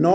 9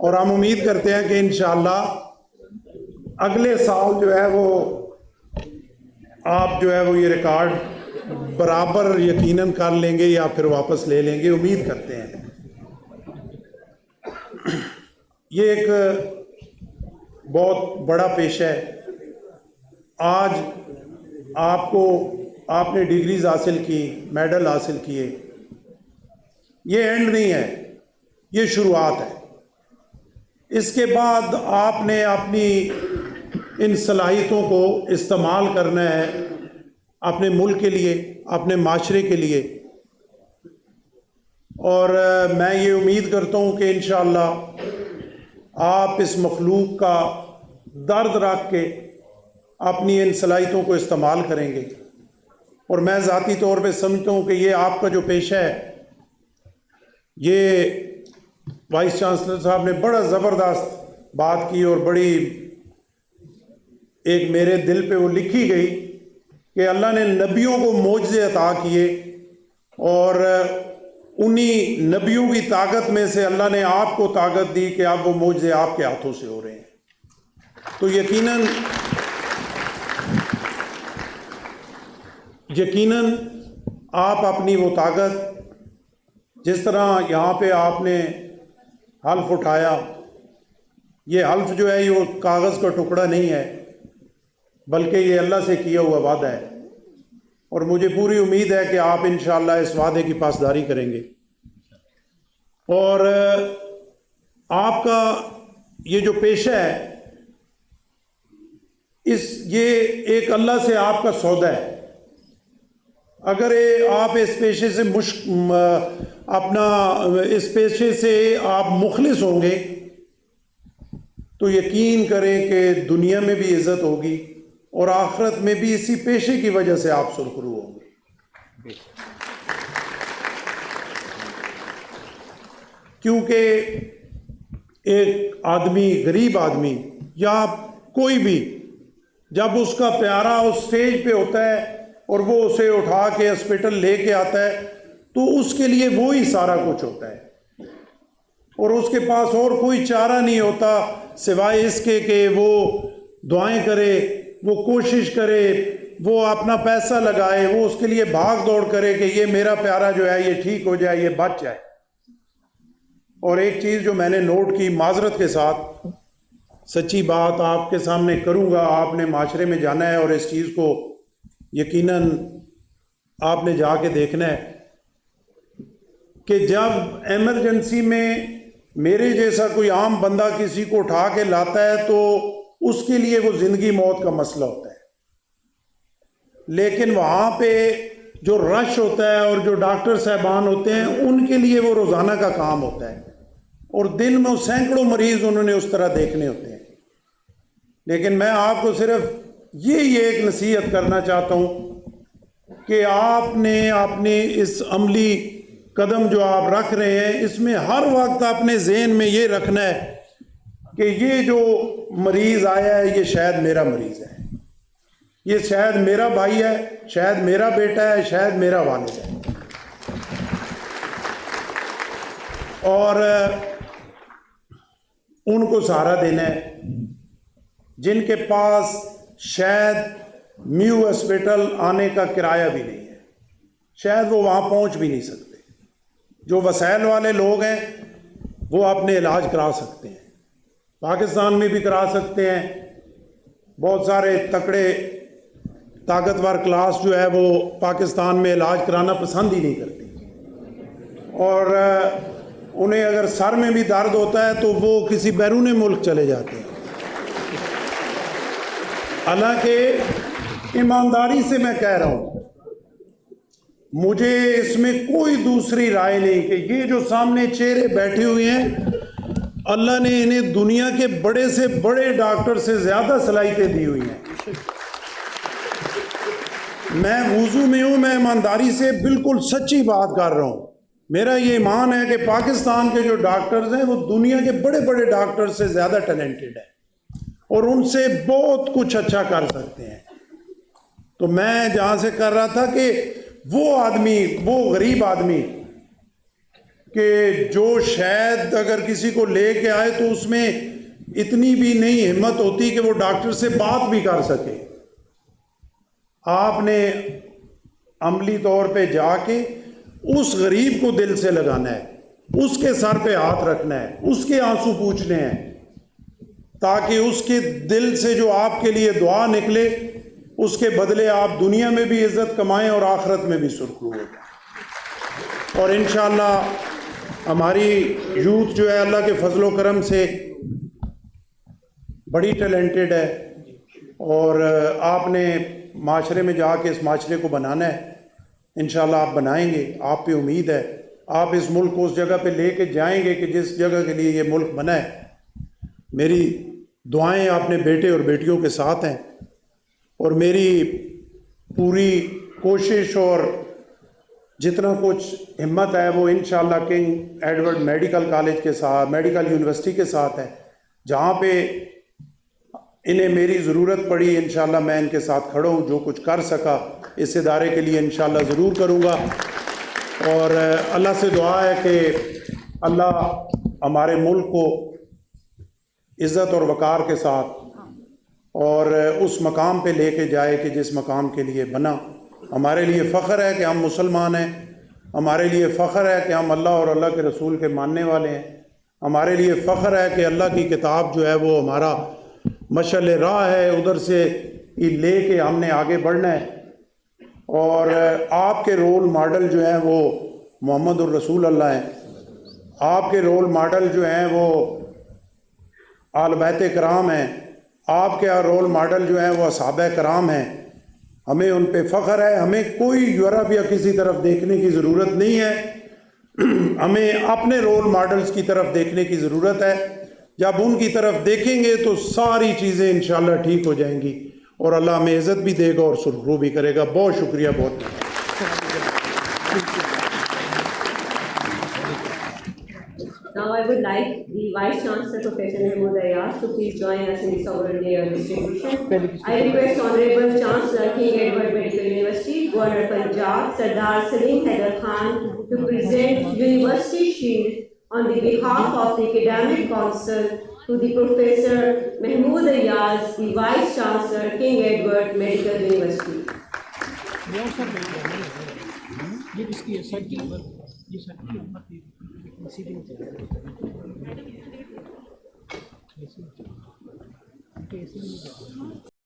اور ہم امید کرتے ہیں کہ انشاءاللہ اگلے سال جو ہے وہ آپ جو ہے وہ یہ ریکارڈ برابر یقیناً کر لیں گے یا پھر واپس لے لیں گے، امید کرتے ہیں۔ یہ ایک بہت بڑا پیشہ ہے۔ آج آپ نے ڈگریز حاصل کی، میڈل حاصل کیے، یہ اینڈ نہیں ہے، یہ شروعات ہے۔ اس کے بعد آپ نے اپنی ان صلاحیتوں کو استعمال کرنا ہے اپنے ملک کے لیے، اپنے معاشرے کے لیے، اور میں یہ امید کرتا ہوں کہ انشاءاللہ آپ اس مخلوق کا درد رکھ کے اپنی ان صلاحیتوں کو استعمال کریں گے۔ اور میں ذاتی طور پہ سمجھتا ہوں کہ یہ آپ کا جو پیشہ ہے، یہ وائس چانسلر صاحب نے بڑا زبردست بات کی اور بڑی ایک میرے دل پہ وہ لکھی گئی کہ اللہ نے نبیوں کو معجزے عطا کیے، اور انہی نبیوں کی طاقت میں سے اللہ نے آپ کو طاقت دی کہ اب وہ معجزے آپ کے ہاتھوں سے ہو رہے ہیں۔ تو یقیناً آپ اپنی وہ طاقت، جس طرح یہاں پہ آپ نے حلف اٹھایا، یہ حلف جو ہے یہ کاغذ کا ٹکڑا نہیں ہے، بلکہ یہ اللہ سے کیا ہوا وعدہ ہے، اور مجھے پوری امید ہے کہ آپ انشاءاللہ اس وعدے کی پاسداری کریں گے۔ اور آپ کا یہ جو پیشہ ہے، یہ ایک اللہ سے آپ کا سودا ہے۔ اگر آپ اس پیشے سے اس پیشے سے آپ مخلص ہوں گے تو یقین کریں کہ دنیا میں بھی عزت ہوگی اور آخرت میں بھی اسی پیشے کی وجہ سے آپ سرخرو ہوں گے۔ کیونکہ ایک آدمی، غریب آدمی یا کوئی بھی، جب اس کا پیارا اس سٹیج پہ ہوتا ہے اور وہ اسے اٹھا کے ہاسپٹل لے کے آتا ہے تو اس کے لیے وہی سارا کچھ ہوتا ہے، اور اس کے پاس اور کوئی چارہ نہیں ہوتا سوائے اس کے کہ وہ دعائیں کرے، وہ کوشش کرے، وہ اپنا پیسہ لگائے، وہ اس کے لیے بھاگ دوڑ کرے کہ یہ میرا پیارا جو ہے یہ ٹھیک ہو جائے، یہ بچ جائے۔ اور ایک چیز جو میں نے نوٹ کی، معذرت کے ساتھ سچی بات آپ کے سامنے کروں گا، آپ نے معاشرے میں جانا ہے اور اس چیز کو یقیناً آپ نے جا کے دیکھنا ہے کہ جب ایمرجنسی میں میرے جیسا کوئی عام بندہ کسی کو اٹھا کے لاتا ہے تو اس کے لیے وہ زندگی موت کا مسئلہ ہوتا ہے، لیکن وہاں پہ جو رش ہوتا ہے اور جو ڈاکٹر صاحبان ہوتے ہیں ان کے لیے وہ روزانہ کا کام ہوتا ہے، اور دن میں سینکڑوں مریض انہوں نے اس طرح دیکھنے ہوتے ہیں۔ لیکن میں آپ کو صرف یہ ایک نصیحت کرنا چاہتا ہوں کہ آپ نے اپنے اس عملی قدم جو آپ رکھ رہے ہیں، اس میں ہر وقت اپنے ذہن میں یہ رکھنا ہے کہ یہ جو مریض آیا ہے یہ شاید میرا مریض ہے، یہ شاید میرا بھائی ہے، شاید میرا بیٹا ہے، شاید میرا والد ہے، اور ان کو سہارا دینا ہے جن کے پاس شاید میو ہاسپٹل آنے کا کرایہ بھی نہیں ہے، شاید وہ وہاں پہنچ بھی نہیں سکتے۔ جو وسائل والے لوگ ہیں وہ اپنے علاج کرا سکتے ہیں، پاکستان میں بھی کرا سکتے ہیں۔ بہت سارے تکڑے طاقتور کلاس جو ہے وہ پاکستان میں علاج کرانا پسند ہی نہیں کرتی، اور انہیں اگر سر میں بھی درد ہوتا ہے تو وہ کسی بیرون ملک چلے جاتے ہیں۔ حالانکہ ایمانداری سے میں کہہ رہا ہوں، مجھے اس میں کوئی دوسری رائے نہیں کہ یہ جو سامنے چہرے بیٹھے ہوئے ہیں، اللہ نے انہیں دنیا کے بڑے سے بڑے ڈاکٹر سے زیادہ صلاحیتیں دی ہوئی ہیں۔ میں وضو میں ہوں، میں ایمانداری سے بالکل سچی بات کر رہا ہوں۔ میرا یہ ایمان ہے کہ پاکستان کے جو ڈاکٹرز ہیں وہ دنیا کے بڑے بڑے ڈاکٹر سے زیادہ ٹیلنٹڈ ہیں اور ان سے بہت کچھ اچھا کر سکتے ہیں۔ تو میں جہاں سے کر رہا تھا کہ وہ آدمی، وہ غریب آدمی کہ جو شاید اگر کسی کو لے کے آئے تو اس میں اتنی بھی نہیں ہمت ہوتی کہ وہ ڈاکٹر سے بات بھی کر سکے. آپ نے عملی طور پہ جا کے اس غریب کو دل سے لگانا ہے, اس کے سر پہ ہاتھ رکھنا ہے, اس کے آنسو پوچھنے ہیں, تاکہ اس کے دل سے جو آپ کے لیے دعا نکلے اس کے بدلے آپ دنیا میں بھی عزت کمائیں اور آخرت میں بھی سرخرو ہو. اور انشاءاللہ ہماری یوتھ جو ہے اللہ کے فضل و کرم سے بڑی ٹیلنٹڈ ہے, اور آپ نے معاشرے میں جا کے اس معاشرے کو بنانا ہے. انشاءاللہ آپ بنائیں گے, آپ پہ امید ہے. آپ اس ملک کو اس جگہ پہ لے کے جائیں گے کہ جس جگہ کے لیے یہ ملک بنا ہے. میری دعائیں اپنے بیٹے اور بیٹیوں کے ساتھ ہیں, اور میری پوری کوشش اور جتنا کچھ ہمت ہے وہ انشاءاللہ کنگ ایڈورڈ میڈیکل کالج کے ساتھ, میڈیکل یونیورسٹی کے ساتھ ہے. جہاں پہ انہیں میری ضرورت پڑی انشاءاللہ میں ان کے ساتھ کھڑا ہوں. جو کچھ کر سکا اس ادارے کے لیے انشاءاللہ ضرور کروں گا. اور اللہ سے دعا ہے کہ اللہ ہمارے ملک کو عزت اور وقار کے ساتھ اور اس مقام پہ لے کے جائے کہ جس مقام کے لیے بنا. ہمارے لیے فخر ہے کہ ہم مسلمان ہیں, ہمارے لیے فخر ہے کہ ہم اللہ اور اللہ کے رسول کے ماننے والے ہیں, ہمارے لیے فخر ہے کہ اللہ کی کتاب جو ہے وہ ہمارا مشعل راہ ہے, ادھر سے لے کے ہم نے آگے بڑھنا ہے. اور آپ کے رول ماڈل جو ہیں وہ محمد الرسول اللہ ہیں, آپ کے رول ماڈل جو ہیں وہ آل بیت کرام ہیں, آپ کے رول ماڈل جو ہیں وہ اصحابہ کرام ہیں. ہمیں ان پہ فخر ہے. ہمیں کوئی یورپ یا کسی طرف دیکھنے کی ضرورت نہیں ہے, ہمیں اپنے رول ماڈلز کی طرف دیکھنے کی ضرورت ہے. جب ان کی طرف دیکھیں گے تو ساری چیزیں انشاءاللہ ٹھیک ہو جائیں گی, اور اللہ ہمیں عزت بھی دے گا اور سرخرو بھی کرے گا. بہت شکریہ. بہت Now I would like the Vice Chancellor Professor Mahmood Ayaz to please join us in the sovereign day of distribution. I request Honorable Chancellor King Edward Medical University, Governor Punjab, Sardar Salim Haider Khan to present University Shield on the behalf of the Academic Council to the Professor Mahmood Ayaz, the Vice Chancellor King Edward Medical University.